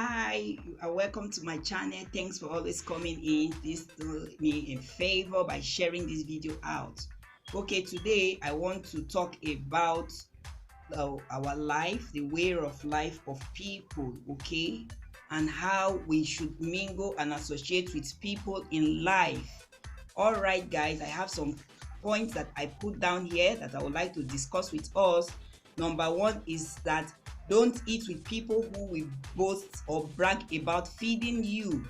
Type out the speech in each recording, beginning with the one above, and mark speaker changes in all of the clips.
Speaker 1: Hi, welcome to my channel. Thanks for always coming in. Please do me a favor by sharing this video out. Okay, today I want to talk about our life, the way of life of people, okay, and how we should mingle and associate with people in life. All right, guys, I have some points that I put down here that I would like to discuss with us. Number one is that don't eat with people who will boast or brag about feeding you.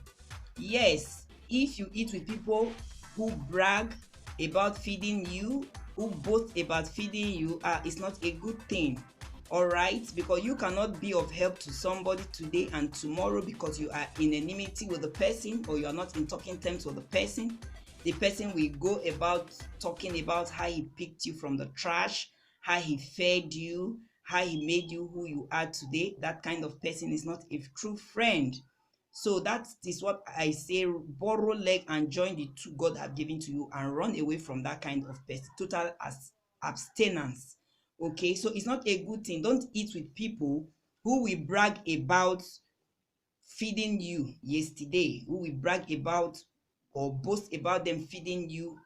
Speaker 1: Yes, if you eat with people who brag about feeding you, who boast about feeding you, it's not a good thing. All right, because you cannot be of help to somebody today and tomorrow because you are in enmity with the person or you are not in talking terms with the person. The person will go about talking about how he picked you from the trash, how he fed you, how he made you who you are today. That kind of person is not a true friend. So that is what I say: borrow leg and join the two God have given to you and run away from that kind of person. Total as abstinence. Okay, so it's not a good thing. Don't eat with people who will brag about feeding you yesterday, who will brag about or boast about them feeding you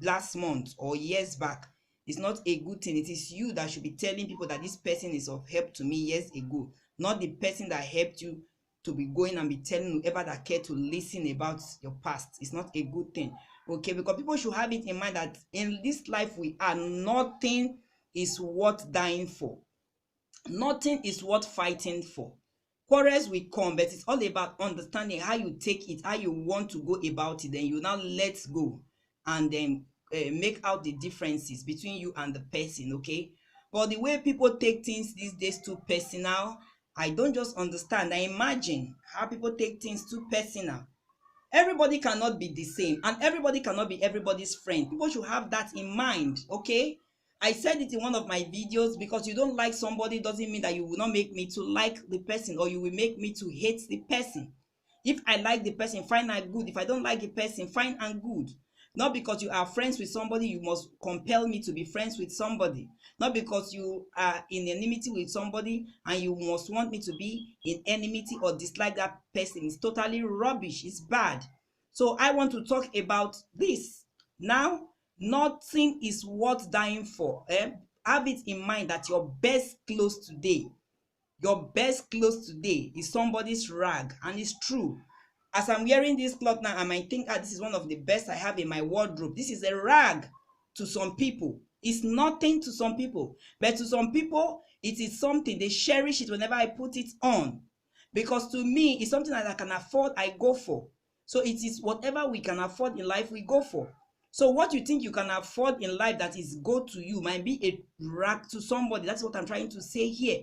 Speaker 1: last month or years back. It's not a good thing. It is you that should be telling people that this person is of help to me years ago, not the person that helped you to be going and be telling whoever that care to listen about your past. It's not a good thing. Okay, because people should have it in mind that in this life we are, nothing is worth dying for. Nothing is worth fighting for. Quarrels will come, but it's all about understanding how you take it, how you want to go about it. Then you now let go and then make out the differences between you and the person, okay? But the way people take things these days too personal, I don't just understand. I imagine how people take things too personal. Everybody cannot be the same and everybody cannot be everybody's friend. People should have that in mind, okay? I said it in one of my videos: because you don't like somebody doesn't mean that you will not make me to like the person or you will make me to hate the person. If I like the person, fine and good. If I don't like the person, fine and good. Not because you are friends with somebody you must compel me to be friends with somebody. Not because you are in enmity with somebody and you must want me to be in enmity or dislike that person. It's totally rubbish. It's bad. So I want to talk about this now. Nothing is worth dying for. Have it in mind that your best clothes today, is somebody's rag. And it's true. As I'm wearing this cloth now, I might think, this is one of the best I have in my wardrobe. This is a rag to some people. It's nothing to some people, but to some people it is something. They cherish it whenever I put it on, because to me it's something that I can afford, I go for. So it is whatever we can afford in life we go for. So what you think you can afford in life that is good to you might be a rag to somebody. That's what I'm trying to say here.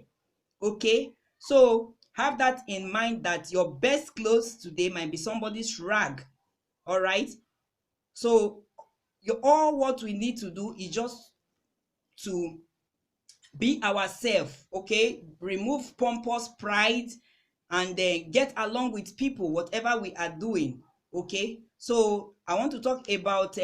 Speaker 1: Okay, so have that in mind, that your best clothes today might be somebody's rag. All right, so all what we need to do is just to be ourselves. Okay, remove pompous pride and then get along with people whatever we are doing. Okay, so I want to talk about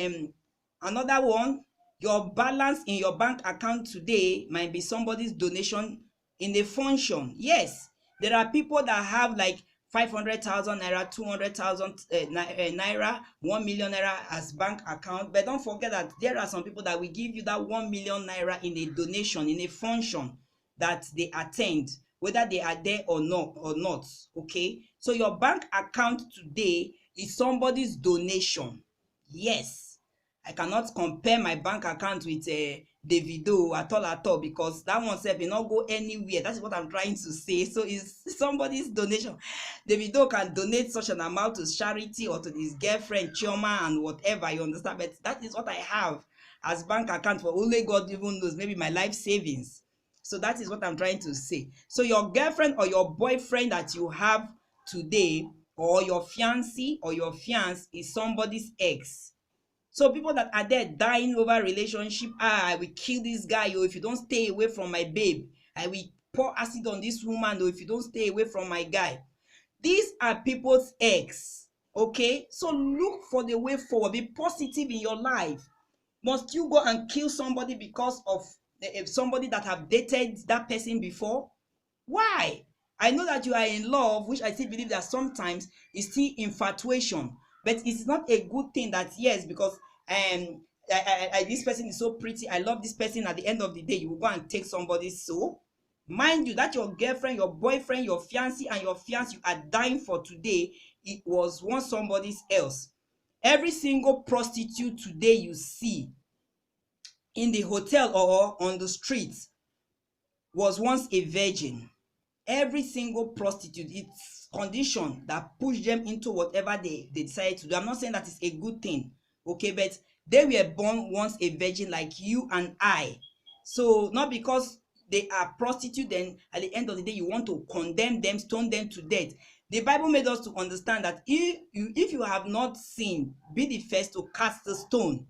Speaker 1: another one. Your balance in your bank account today might be somebody's donation in a function. Yes, there are people that have like 500,000 naira, 200,000 naira, 1 million naira as bank account. But don't forget that there are some people that will give you that 1 million naira in a donation, in a function that they attend, whether they are there or not. Okay, so your bank account today is somebody's donation. Yes, I cannot compare my bank account with Davido at all, because that one sef will not go anywhere. That is what I'm trying to say. So it's somebody's donation. Davido can donate such an amount to charity or to his girlfriend Chioma and whatever, you understand. But that is what I have as bank account for only God even knows, maybe my life savings. So that is what I'm trying to say. So your girlfriend or your boyfriend that you have today, or your fiancé or your fiance, is somebody's ex. So people that are there dying over relationship, I will kill this guy, if you don't stay away from my babe. I will pour acid on this woman, if you don't stay away from my guy. These are people's ex. Okay, so look for the way forward. Be positive in your life. Must you go and kill somebody because of somebody that have dated that person before? Why? I know that you are in love, which I still believe that sometimes it's still infatuation, but it's not a good thing that, yes, because this person is so pretty, I love this person. At the end of the day, you will go and take somebody's soul. Mind you, that your girlfriend, your boyfriend, your fiancé, and your fiancé you are dying for today, it was once somebody's else. Every single prostitute today you see in the hotel or on the streets was once a virgin. Every single prostitute, it's condition that push them into whatever they decide to do. I'm not saying that it's a good thing, okay, but they were born once a virgin like you and I. So not because they are prostitute, then at the end of the day you want to condemn them, stone them to death. The Bible made us to understand that if you have not sinned, be the first to cast the stone.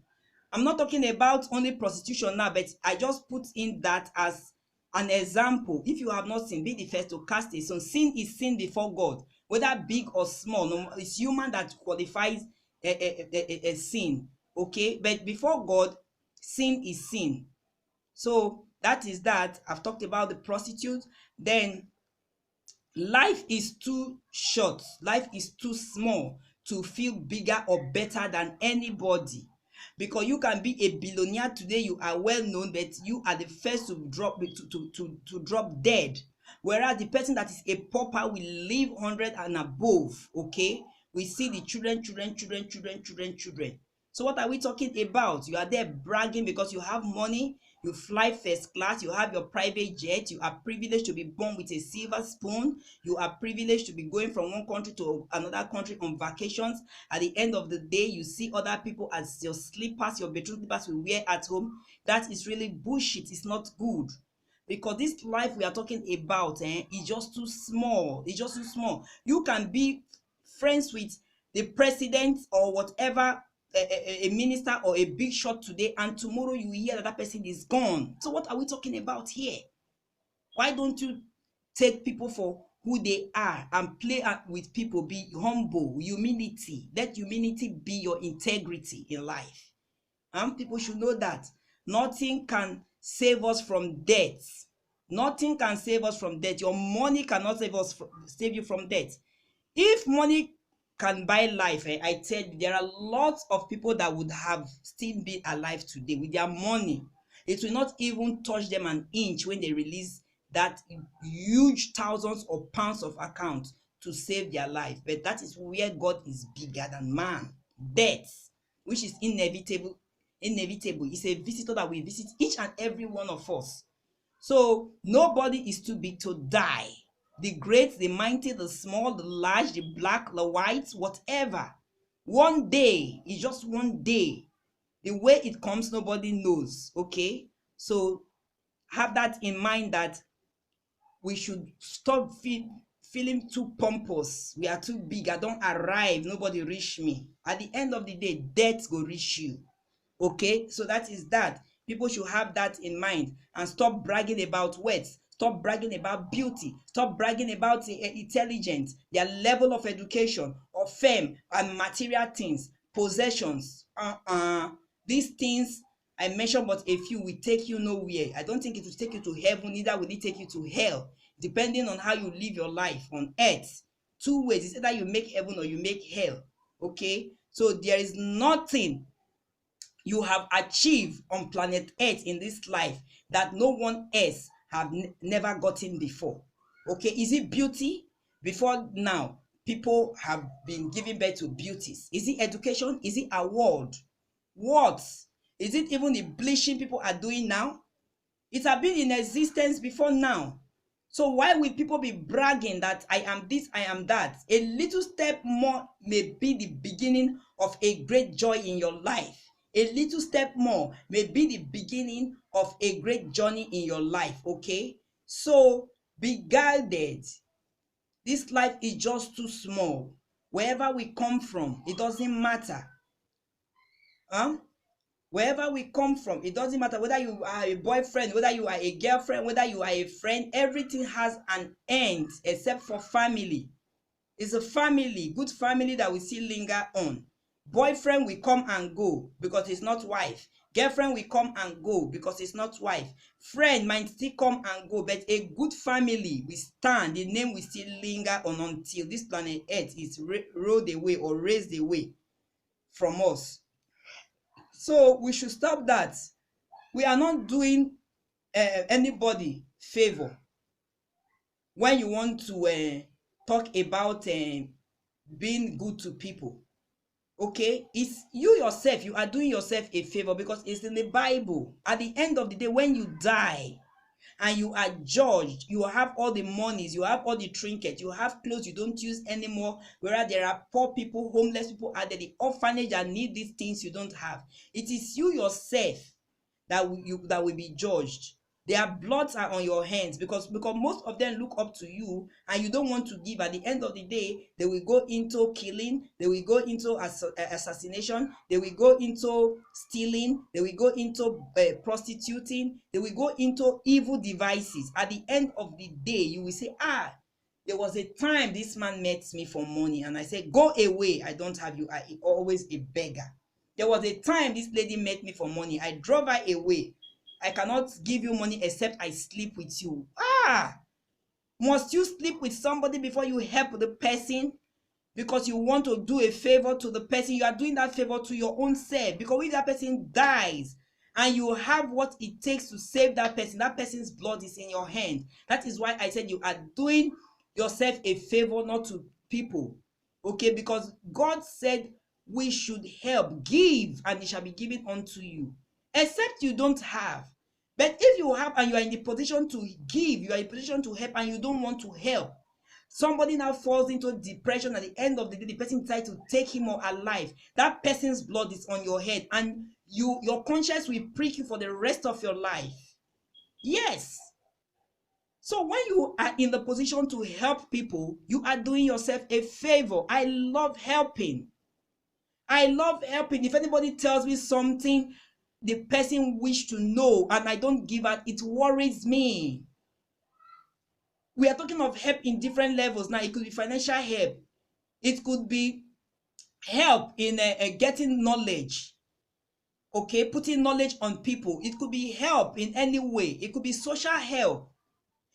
Speaker 1: I'm not talking about only prostitution now, but I just put in that as an example. If you have not sinned, be the first to cast a stone. Sin is sin before God, whether big or small. No, it's human that qualifies a sin, okay? But before God, sin is sin. So that is that. I've talked about the prostitute. Then life is too short, life is too small to feel bigger or better than anybody, because you can be a billionaire today, you are well known, but you are the first to drop to drop dead, whereas the person that is a pauper will live 100 and above. Okay, we see the children. So what are we talking about? You are there bragging because you have money, you fly first class, you have your private jet, you are privileged to be born with a silver spoon, you are privileged to be going from one country to another country on vacations. At the end of the day, you see other people as your slippers, your bedroom slippers we wear at home. That is really bullshit. It's not good. Because this life we are talking about is just too small. It's just too small. You can be friends with the president or whatever, a minister or a big shot today, and tomorrow you hear that that person is gone. So what are we talking about here? Why don't you take people for who they are and play with people? Be humble, humility. Let humility be your integrity in life. And people should know that nothing can save us from death. Nothing can save us from death. Your money cannot save you from death. If money can buy life, I tell you, there are lots of people that would have still been alive today with their money. It will not even touch them an inch when they release that huge thousands of pounds of account to save their life. But that is where God is bigger than man. Death, which is inevitable, is a visitor that will visit each and every one of us. So nobody is too big to die. The great, the mighty, the small, the large, the black, the white, whatever. One day is just one day. The way it comes, nobody knows. Okay, so have that in mind, that we should stop feeling too pompous. We are too big. I don't arrive, nobody reach me. At the end of the day, death go reach you. Okay, so that is that. People should have that in mind and stop bragging about words. Stop bragging about beauty. Stop bragging about intelligence, their level of education, or fame and material things, possessions. These things I mentioned, but a few will take you nowhere. I don't think it will take you to heaven, neither will it take you to hell, depending on how you live your life on earth. Two ways. It's either you make heaven or you make hell. Okay, so there is nothing you have achieved on planet earth in this life that no one else have never gotten before. Okay, is it beauty? Before now, people have been giving birth to beauties. Is it education? Is it award? What? Is it even the bleaching people are doing now? It has been in existence before now. So why will people be bragging that I am this, I am that? A little step more may be the beginning of a great joy in your life. A little step more may be the beginning of a great journey in your life. Okay, so be guided. This life is just too small. Wherever we come from, it doesn't matter. Wherever we come from, it doesn't matter whether you are a boyfriend, whether you are a girlfriend, whether you are a friend. Everything has an end except for family. It's a family, good family, that we still linger on. Boyfriend will come and go because he's not wife. Girlfriend will come and go because it's not wife. Friend might still come and go, but a good family will stand. The name will still linger on until this planet Earth is rolled away or raised away from us. So we should stop that. We are not doing anybody favor when you want to talk about being good to people. Okay, it's you yourself, you are doing yourself a favor, because it's in the Bible. At the end of the day, when you die and you are judged, you have all the monies, you have all the trinkets, you have clothes you don't use anymore, whereas there are poor people, homeless people out there, the orphanage that need these things you don't have. It is you yourself that will be judged. Their bloods are on your hands, because most of them look up to you and you don't want to give. At the end of the day, they will go into killing, they will go into assassination, they will go into stealing, they will go into prostituting, they will go into evil devices. At the end of the day, you will say, there was a time this man met me for money and I said, go away, I don't have you, I always a beggar. There was a time this lady met me for money, I drove her away. I cannot give you money except I sleep with you. Must you sleep with somebody before you help the person? Because you want to do a favor to the person, you are doing that favor to your own self. Because if that person dies and you have what it takes to save that person's blood is in your hand. That is why I said you are doing yourself a favor, not to people. Okay, because God said we should help, give, and it shall be given unto you. Except you don't have. But if you have and you are in the position to give, you are in a position to help and you don't want to help, somebody now falls into depression. At the end of the day, the person decides to take him or her life. That person's blood is on your head and your conscience will prick you for the rest of your life. Yes. So when you are in the position to help people, you are doing yourself a favor. I love helping. I love helping. If anybody tells me something the person wish to know and I don't give out, it worries me. We are talking of help in different levels now. It could be financial help, it could be help in getting knowledge, okay, putting knowledge on people. It could be help in any way. It could be social help,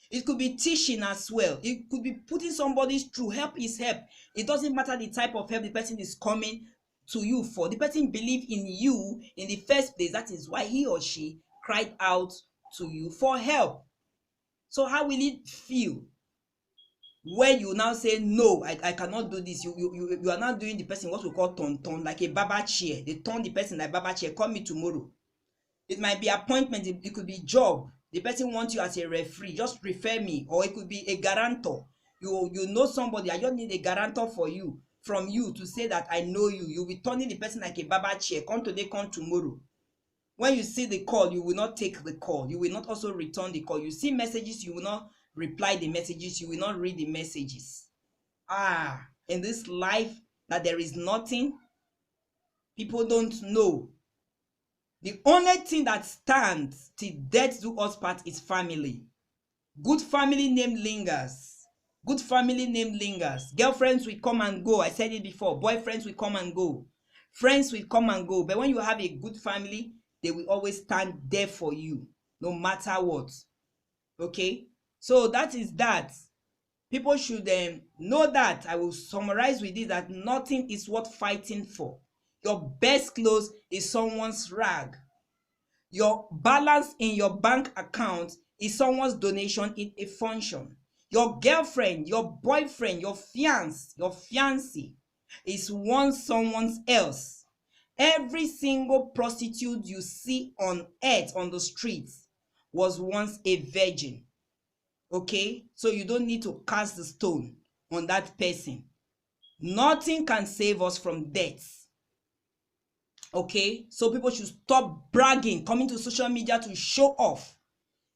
Speaker 1: it could be teaching as well, it could be putting somebody through. Help is help. It doesn't matter the type of help the person is coming to you for. The person believed in you in the first place. That is why he or she cried out to you for help. So how will it feel when you now say, no, I cannot do this? You are now doing the person what we call ton, like a barber chair. They turn the person like barber chair. Call me tomorrow. It might be appointment, it could be job. The person wants you as a referee, just refer me. Or it could be a guarantor. You know somebody, I just need a guarantor from you to say that I know you. You'll be turning the person like a barber chair. Come today, come tomorrow. When you see the call, you will not take the call. You will not also return the call. You see messages, you will not reply the messages. You will not read the messages. In this life that there is nothing, people don't know. The only thing that stands till death do us part is family. Good family name lingers. Good family name lingers. Girlfriends will come and go. I said it before. Boyfriends will come and go. Friends will come and go. But when you have a good family, they will always stand there for you, no matter what. Okay? So that is that. People should know that. I will summarize with this, that nothing is worth fighting for. Your best clothes is someone's rag. Your balance in your bank account is someone's donation in a function. Your girlfriend, your boyfriend, your fiancé is someone else. Every single prostitute you see on earth, on the streets, was once a virgin. Okay? So you don't need to cast the stone on that person. Nothing can save us from death. Okay? So people should stop bragging, coming to social media to show off.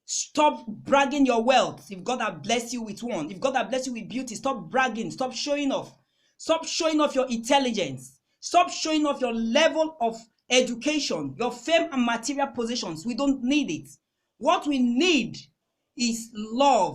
Speaker 1: Stop bragging your wealth. If God has blessed you with one, if God has blessed you with beauty, stop bragging. Stop showing off. Stop showing off your intelligence. Stop showing off your level of education, your fame and material possessions. We don't need it. What we need is love.